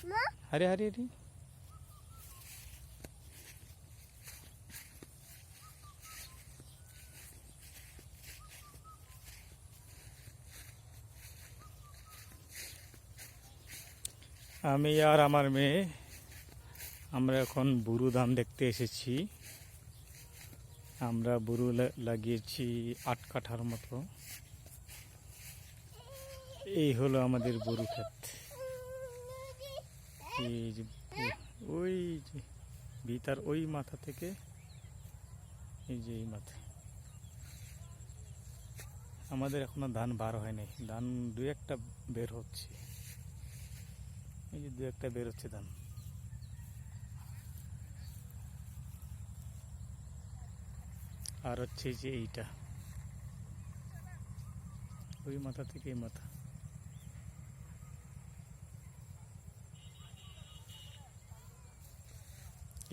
हरे हरे हरे আমি আর আমার মেয়ে আমরা এখন বুরু ধান দেখতে এসেছি। আমরা বুরু লাগিয়েছি 8 কাঠার মতো। এই হলো আমাদের বুরু ক্ষেত। এই যে ওই যে ভিতর ওই মাথা থেকে এই যে এই মাথা। আমাদের এখনো ধান বার হয় নাই, ধান দুই একটা বের হচ্ছে। এই যে দুই একটা বের হচ্ছে ধান। আর হচ্ছে যে এইটা ওই মাথা থেকে এই মাথা।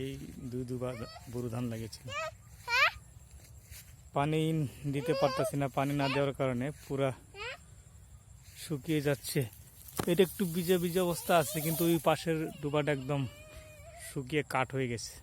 এই দুবার বুরু ধান লাগিয়েছিল। পানি দিতে পারতেছি না, পানি না দেওয়ার কারণে পুরা শুকিয়ে যাচ্ছে। এটা একটু ভিজা ভিজা অবস্থা আছে, কিন্তু ওই পাশের ডুবাটা একদম শুকিয়ে কাঠ হয়ে গেছে।